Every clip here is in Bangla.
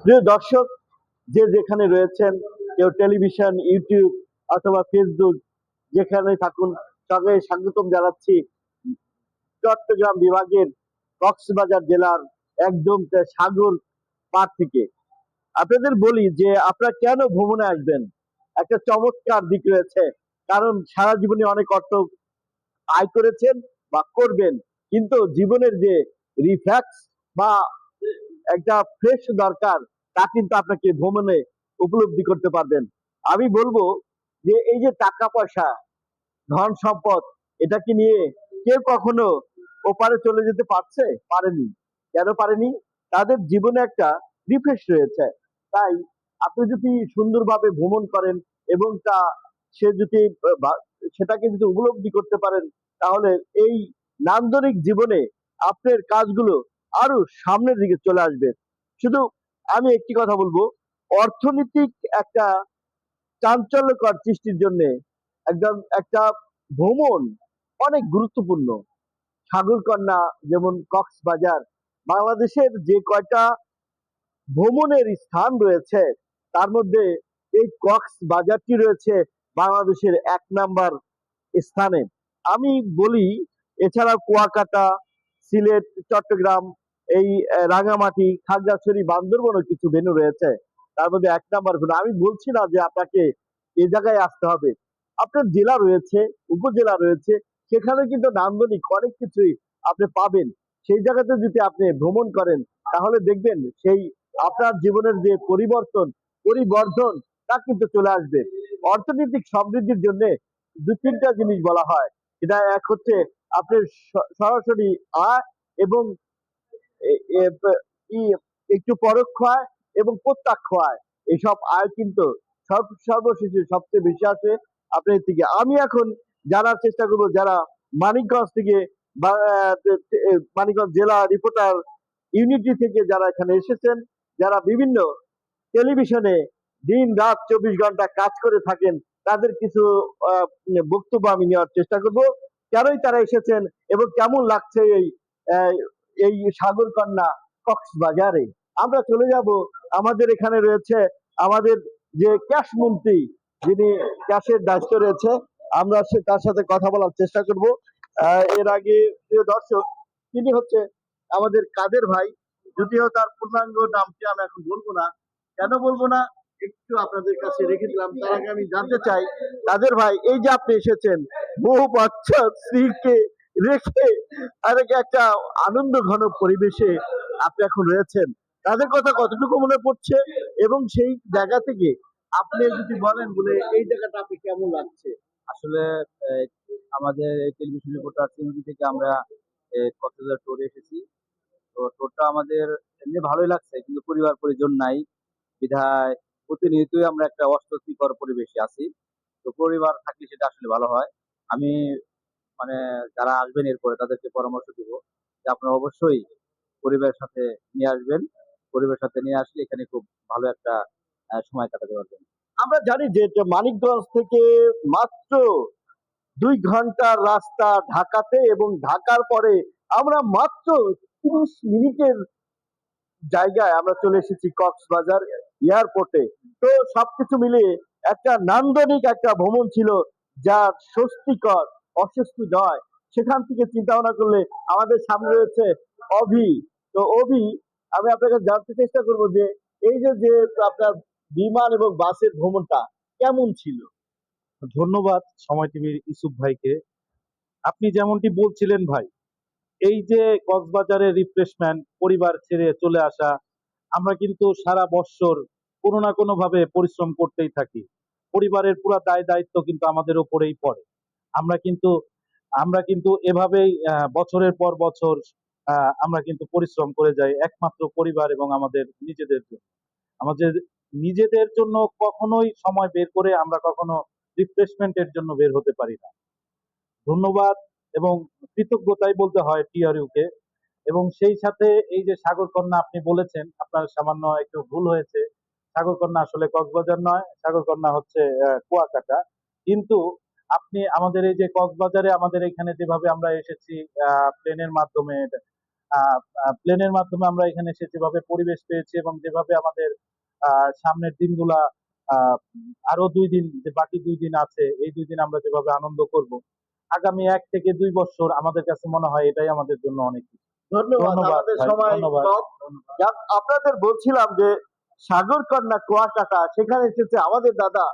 প্রিয় দর্শক, যে যেখানে রয়েছেন, কেউ টেলিভিশন, ইউটিউব অথবা ফেসবুক, যেখানে থাকুন, সবাই স্বাগতম জানাচ্ছি চট্টগ্রাম বিভাগের কক্সবাজার জেলার একদম সাগর পাড় থেকে। আপনাদের বলি যে আপনারা কেন ভ্রমণে আসবেন, একটা চমৎকার দিক রয়েছে। কারণ সারা জীবনে অনেক অর্থ আয় করেছেন বা করবেন, কিন্তু জীবনের যে রিফ্লেক্স বা একটা ফ্রেশ দরকার, তা কিন্তু আপনাকে ভ্রমণে উপলব্ধি করতে পারবেন। আমি বলবো যে এই যে টাকা পয়সা, ধন সম্পদ, এটাকে নিয়ে কেউ কখনো ওপারে চলে যেতে পারছে? পারেনি। কেন পারেনি? তাদের জীবনে একটা রিফ্রেশ রয়েছে। তাই আপনি যদি সুন্দরভাবে ভ্রমণ করেন এবং সে যদি সেটাকে যদি উপলব্ধি করতে পারেন, তাহলে এই নান্দনিক জীবনে আপনার কাজগুলো আরো সামনের দিকে চলে আসবে। শুধু আমি একটি কথা বলবো, অর্থনৈতিক একটা চাঞ্চল্যকর সৃষ্টির জন্য একদম একটা ভ্রমণ অনেক গুরুত্বপূর্ণ। সাগরকন্যা, যেমন কক্সবাজার, বাংলাদেশের যে কয়টা ভ্রমণের স্থান রয়েছে, তার মধ্যে এই কক্সবাজারটি রয়েছে বাংলাদেশের ১ নাম্বার স্থানে। আমি বলি, এছাড়া কুয়াকাটা, সিলেট, চট্টগ্রাম, এই রাঙামাটি, খাগড়াছড়ি, বান্দরবনও কিছু ভেন্যু রয়েছে। তার মধ্যে ১ নাম্বার ভেন্যু। আমি বলছি না যে আপনাকে এ জায়গায় আসতে হবে। আপনার জেলা রয়েছে, উপজেলা রয়েছে, সেখানে কিন্তু নান্দনিক অনেক কিছুই আপনি পাবেন। সেই জায়গাতে যদি আপনি ভ্রমণ করেন, তাহলে দেখবেন সেই আপনার জীবনের যে পরিবর্ধন, তা কিন্তু চলে আসবে। অর্থনৈতিক সমৃদ্ধির জন্য দু তিনটা জিনিস বলা হয়। এটা এক হচ্ছে আপনার সরাসরি আয়, এবং এ- এ- একটু পরোক্ষ আয় এবং প্রত্যক্ষ আয়। এইসব আয় কিন্তু সর্বশেষে সবচেয়ে বেশি আছে আপনার থেকে। আমি এখন জানার চেষ্টা করবো যারা মানিকগঞ্জ থেকে বা মানিকগঞ্জ জেলা রিপোর্টার ইউনিটি থেকে যারা এখানে এসেছেন, যারা বিভিন্ন টেলিভিশনে দিন রাত ২৪ ঘন্টা কাজ করে থাকেন, তাদের কিছু আহ, বক্তব্য আমি নেওয়ার চেষ্টা করব। কেনই তারা এসেছেন এবং কেমন লাগছে আহ, এই সাগরকন্যা কক্সবাজারে। আমরা চলে যাব, আমাদের এখানে রয়েছে আমাদের যে ক্যাশ মন্ত্রী, যিনি ক্যাশের দায়িত্ব রয়েছে, আমরা তার সাথে কথা বলার চেষ্টা করব। এর আগে, প্রিয় দর্শক, তিনি হচ্ছে আমাদের কাদের ভাই। যদিও তার পূর্ণাঙ্গ নামটি আমি এখন বলবো না। কেন বলবো না, একটু আপনাদের কাছে রেখে দিলাম। তার আগে আমি জানতে চাই, কাদের ভাই, এই যে আপনি এসেছেন বহু বছর স্ত্রীকে রেখে, আর একটা আনন্দ ঘন পরিবেশে আপনি এখন রয়েছেন, তাদের কথা কতটুকু মনে পড়ছে? এবং সেই জায়গা থেকে আপনি যদি বলেন, বলে এই জায়গাটা আপনি কেমন লাগছে? আসলে আহ, আমাদের এই টেলিভিশন রিপোর্টার চ্যানেল থেকে আমরা কক্সবাজার ট্যুরে এসেছি। তো ট্যুরটা আমাদের এমনি ভালোই লাগছে, কিন্তু পরিবার পরিজন নাই বিধায় প্রতিনিয়তই আমরা একটা অস্বস্তিকর পরিবেশে আছি। তো পরিবার থাকলে সেটা আসলে ভালো হয়। আমি মানে যারা আসবেন এরপরে তাদেরকে পরামর্শ দিব যে আপনারা অবশ্যই পরিবারের সাথে নিয়ে আসবেন। পরিবারের সাথে নিয়ে আসলে এখানে খুব ভালো একটা সময় কাটাতে পারবেন। আমরা জানি যে এটা মানিকগঞ্জ থেকে মাত্র ২ ঘন্টার রাস্তা ঢাকাতে, এবং ঢাকার পরে আমরা মাত্র ৩০ মিনিটের জায়গায় আমরা চলে এসেছি কক্সবাজার এয়ারপোর্টে। তো সবকিছু মিলিয়ে একটা নান্দনিক একটা ভ্রমণ ছিল, যা স্বস্তিকর, অস্বস্তি নয়। সেখান থেকে চিন্তা ভাবনা করলে আমাদের সামনে রয়েছে অভি। তো অভি, আমি আপনাকে জানতে চেষ্টা করব যে এই যে যে আপনার বিমান এবং বাসের ভ্রমণটা কেমন ছিল? ধন্যবাদ সময় টিভির ইসুফ ভাইকে। আপনি যেমনটি বলছিলেন ভাই, এই যে কক্সবাজারের রিফ্রেশমেন্ট, পরিবার ছেড়ে চলে আসা, আমরা কিন্তু সারা বৎসর কোনো না কোনো ভাবে পরিশ্রম করতেই থাকি। পরিবারের পুরো দায় দায়িত্ব কিন্তু আমাদের উপরেই পড়ে। আমরা কিন্তু আমরা কিন্তু এভাবেই বছরের পর বছর আমরা কিন্তু পরিশ্রম করে যাই একমাত্র পরিবার এবং আমাদের নিজেদের জন্য। আমাদের নিজেদের জন্য কখনোই সময় বের করে আমরা কখনো রিফ্রেশমেন্টের জন্য বের হতে পারি না। ধন্যবাদ এবং কৃতজ্ঞতাই বলতে হয় টিআরইউ কে। এবং সেই সাথে এই যে সাগরকন্যা আপনি বলেছেন, আপনার সামান্য একটু ভুল হয়েছে। সাগরকন্যা আসলে কক্সবাজার নয়, সাগরকন্যা হচ্ছে কুয়াকাটা। কিন্তু আপনি আমাদের এই যে কক্সবাজারে আমাদের এখানে যেভাবে আমরা এসেছি প্লেনের মাধ্যমে, প্লেনের মাধ্যমে আমরা এখানে এসে যেভাবে পরিবেশ পেয়েছি এবং যেভাবে আমাদের সামনের দিনগুলা আরো 2 দিন, যে বাকি 2 দিন আছে, এই 2 দিন আমরা যেভাবে আনন্দ করব, আগামী 1 থেকে 2 বছর আমাদের কাছে মনে হয় এটাই আমাদের জন্য অনেক কিছু। ধন্যবাদ, ধন্যবাদ আমাদের ভাই, সময় ধন্যবাদ। কম। যাক, আপনাদের বলছিলাম যে সাগরকন্যা কুয়াকাটা সেখানে এসেছে আমাদের দাদা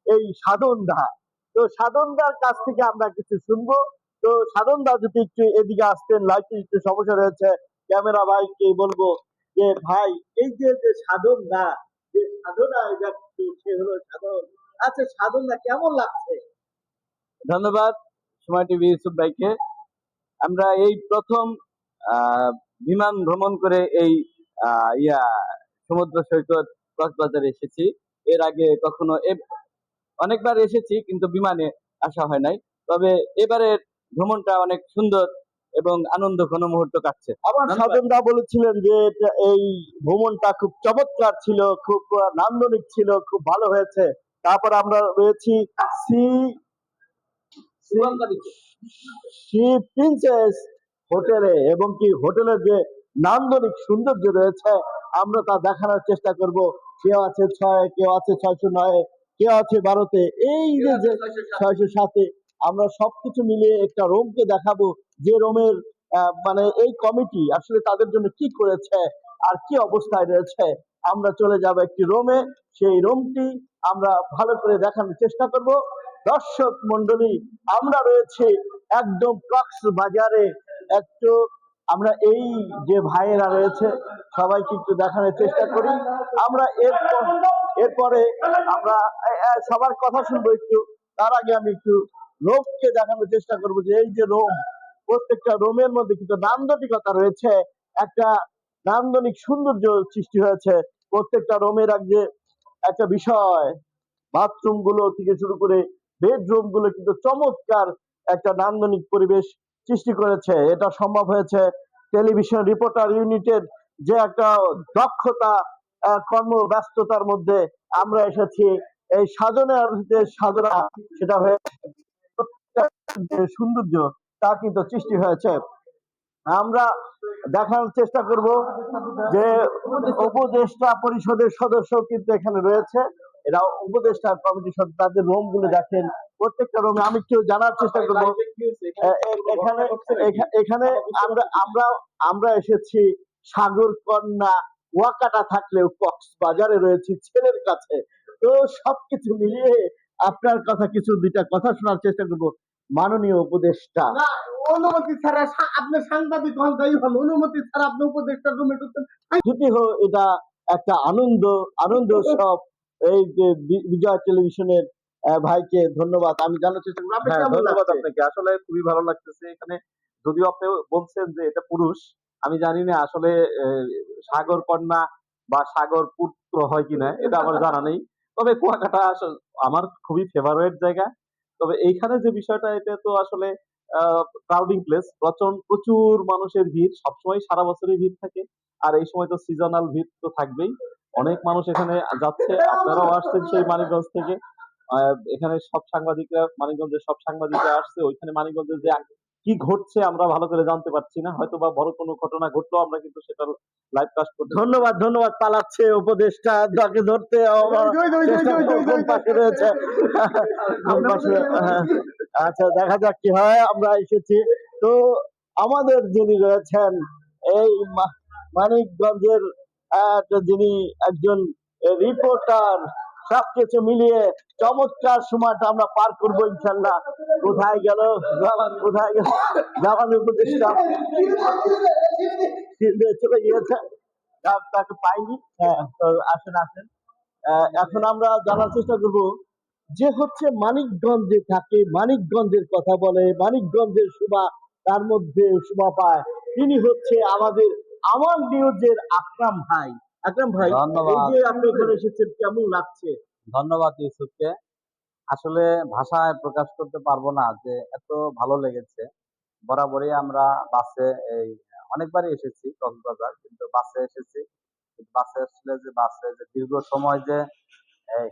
এই সাধন দা। তো সাধন দার কাছ থেকে আমরা কিছু শুনবো। তো সাধন দা যদি একটু এদিকে আসতেন, লাইটে একটু সমস্যা রয়েছে, ক্যামেরা ভাইকে বলবো যে ভাই, এই যে যে সাধন দা, যে সাধনা ব্যক্তি, সে হলো সাধন। আচ্ছা সাধন দা, কেমন লাগছে? ধন্যবাদ সময় টিভি ইউসুফ ভাইকে। আমরা এই প্রথম আহ, বিমান ভ্রমণ করে এই সমুদ্র সৈকত কক্সবাজারে এসেছি। এর আগে কখনো অনেকবার এসেছি কিন্তু বিমানে আসা হয় নাই। তবে এবারের ভ্রমণটা অনেক সুন্দর এবং আনন্দ ঘন মুহূর্ত কাটছে। আবার ধন্যবাদ। সাধন দা বলেছিলেন যে এই ভ্রমণটা খুব চমৎকার ছিল, খুব নান্দনিক ছিল, খুব ভালো হয়েছে। তারপর আমরা রয়েছি সি সি প্রিন্সেস হোটেলে, এবং কি হোটেলের যে নান্দনিক সৌন্দর্য রয়েছে আমরা তা দেখানোর চেষ্টা করব। কেউ আছে 6, কেউ আছে 609, কেউ আছে 12-তে, এই যে যে 607-এ। আমরা সবকিছু মিলিয়ে একটা রোমকে দেখাবো, যে রোমের মানে এই কমিটি আসলে তাদের জন্য কি করেছে আর কি অবস্থায় রয়েছে। আমরা চলে যাব একটি রোমে, সেই রোমটি আমরা ভালো করে দেখানোর চেষ্টা করব। দর্শক মন্ডলী, আমরা রয়েছে একদম কক্সবাজারে। একটু আমরা এই যে ভাইয়েরা রয়েছে সবাইকে একটু দেখানোর চেষ্টা করি। আমরা এরপরে আমরা সবার কথা শুনবো একটু। তার আগে আমি একটু রোমকে দেখানোর চেষ্টা করবো, যে এই যে রোম, প্রত্যেকটা রোমের মধ্যে কিন্তু নান্দনিকতা রয়েছে, একটা নান্দনিক সৌন্দর্য সৃষ্টি হয়েছে প্রত্যেকটা রোমের। একটা বিষয়, বাথরুম গুলো থেকে শুরু করে বেডরুম গুলো কিন্তু চমৎকার একটা নান্দনিক পরিবেশ সৃষ্টি করেছে। এটা সম্ভব হয়েছে টেলিভিশন রিপোর্টার ইউনিটের যে একটা দক্ষতা, কর্মব্যস্ততার মধ্যে আমরা এসেছি। এই সাধনার যে সাধনা, সেটা হয়ে যে সৌন্দর্য তা কিন্তু সৃষ্টি হয়েছে। আমরা দেখানোর চেষ্টা করব যে উপদেষ্টা পরিষদের সদস্য কিন্তু এখানে রয়েছে। এরা উপদেষ্টা কমিটির সদস্য, তাদের রুম গুলো দেখেন, প্রত্যেকটা রুমে আমি একটু জানার চেষ্টা করব। এখানে এখানে আমরা আমরা আমরা এসেছি সাগর কন্যা কুয়াকাটা থাকলেও কক্সবাজারে রয়েছি ছেলের কাছে। তো সবকিছু মিলিয়ে আপনার কথা, কিছু দুইটা কথা শোনার চেষ্টা করব মাননীয় উপদেষ্টা। অনুমতি ছাড়া আপনি সাংবাদিক হন, তাই হল অনুমতি ছাড়া আপনি উপদেষ্টার রুমে ঢুকতেন। যদি হোক, এটা একটা আনন্দ উৎসব। এই যে বিজয় টেলিভিশনের ভাইকে ধন্যবাদ আমি জানার চেষ্টা করবো। আপনার হ্যাঁ, কেমন ধন্যবাদ লাগছে? আপনাকে। আসলে খুবই ভালো লাগতেছে এখানে। যদিও আপনি বলছেন যে এটা পুরুষ, আমি জানি না আসলে সাগর কন্যা বা সাগর পুত্র হয় কিনা, এটা আমার জানা নেই। তবে কুয়াকাটা আমার খুবই ফেভারিট জায়গা। তবে এইখানে যে বিষয়টা, এটা তো আসলে ক্রাউডিং প্লেস, প্রচুর মানুষের ভিড়, সবসময় সারা বছরই ভিড় থাকে। আর এই সময় তো সিজনাল ভিড় তো থাকবেই। অনেক মানুষ এখানে যাচ্ছে, আপনারাও আসছেন সেই মানিকগঞ্জ থেকে। এখানে মানিকগঞ্জের সব সাংবাদিকরা আসছে। ওইখানে মানিকগঞ্জে যে কি ঘটছে আমরা ভালো করে জানতে পারছি না, হয়তো বা বড় কোনো ঘটনা ঘটলেও আমরা কিন্তু সেটা লাইভ কাস্ট করতে। ধন্যবাদ, পালাচ্ছে উপদেষ্টা, তাকে ধরতে আমার চেষ্টা কোন পাশে রয়েছে, কোন পাশে। হ্যাঁ, আচ্ছা দেখা যাক কি হয়। আমরা এসেছি তো, আমাদের যিনি রয়েছেন এই মানিকগঞ্জের যিনি একজন রিপোর্টার, সবকিছু মিলিয়ে চমৎকার সময়টা আমরা পার করবো ইনশাল্লাহ। কোথায় গেল জাপানি উপদেষ্টা? চলে গিয়েছে, তাকে পাইনি। হ্যাঁ, তো আসেন। এখন আমরা জানার চেষ্টা করব যে হচ্ছে মানিকগঞ্জে থাকে, মানিকগঞ্জের কথা বলে, মানিকগঞ্জের শোভা তার মধ্যে শোভা পায়, তিনি হচ্ছে আমাদের আমার নিউজের আকরাম ভাই। আকরাম ভাই, এই ধন্যবাদ। যে আপনি এখানে এসেছেন, কেমন লাগছে? ধন্যবাদ ইউসুফকে। আসলে ভাষায় প্রকাশ করতে পারবো না যে এত ভালো লেগেছে। বরাবরই আমরা বাসে অনেকবারই এসেছি কক্সবাজার, কিন্তু বাসে এসেছি। কিন্তু বাসে যে দীর্ঘ সময় যে এই,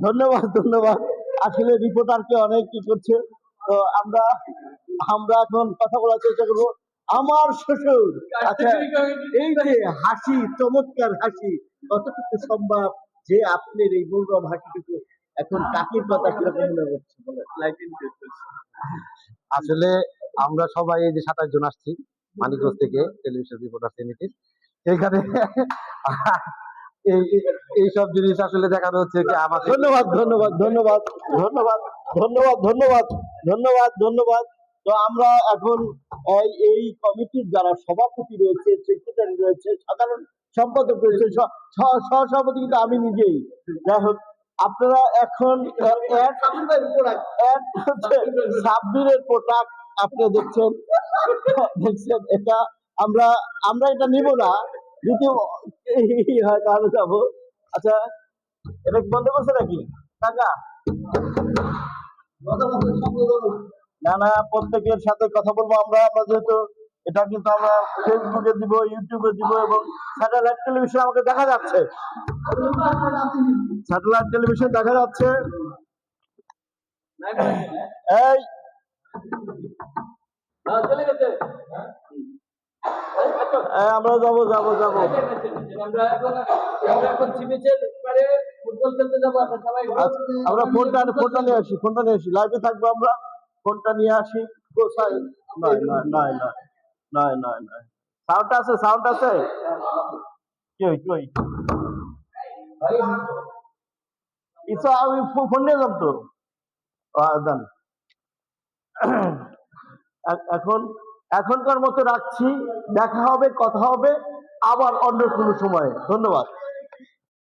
ধন্যবাদ। আসলে রিপোর্টারকে অনেক কি করছে। তো আমরা আমরা এখন কথা বলার চেষ্টা করবো। আমার শ্বশুর, আচ্ছা, এই যে হাসি, চমৎকার হাসি, কতটুকু সম্ভব যে আপনার এই গৌরব হাসিটুকু এখন কাকির কথা কিরকম মনে হচ্ছে বলে? আসলে আমরা সবাই এই যে 27 জন আসছি মানিকগঞ্জ থেকে টেলিভিশন রিপোর্টার সমিতির এখানে এইসব জিনিস আসলে দেখানো হচ্ছে কি আমাদের। ধন্যবাদ, ধন্যবাদ, ধন্যবাদ, ধন্যবাদ, ধন্যবাদ, ধন্যবাদ, ধন্যবাদ, ধন্যবাদ। তো আমরা এখন এই কমিটির যারা সভাপতি রয়েছে, সেক্রেটারি রয়েছে, সাধারণ সম্পাদক রয়েছে, সহসভাপতি কিন্তু আমি নিজেই। যাই হোক, আপনারা এখন সাব্বিরের পোশাক আপনি দেখছেন, দেখছেন এটা আমরা আমরা এটা নিব না, যদি হয় তাহলে যাবো। আচ্ছা, এটা কি বন্ধ করছে নাকি টাকা? না না, প্রত্যেকের সাথে কথা বলবো আমরা। আমরা যেহেতু এটা কিন্তু আমরা ফেসবুকে দিব, ইউটিউবে দিব, এবং স্যাটেলাইট টেলিভিশন আমাকে দেখা যাচ্ছে, স্যাটেলাইট টেলিভিশন দেখা যাচ্ছে। এই আমরা যাবো যাবো যাবো। আমরা ফোনটা নিয়ে আসি, ফোনটা নিয়ে আসি, লাইভে থাকবো আমরা, ফোনটা নিয়ে আসি। কোথায়? নয় নয় নয় নয় নয় নয় নয়, সাউন্ড আছে, সাউন্ড আছে। কই কই ইচ্ছা, আমি ফোন নিয়ে যাব তো। দেন। এখন এখনকার মতো রাখছি, দেখা হবে, কথা হবে আবার অন্য কোনো সময়ে। ধন্যবাদ।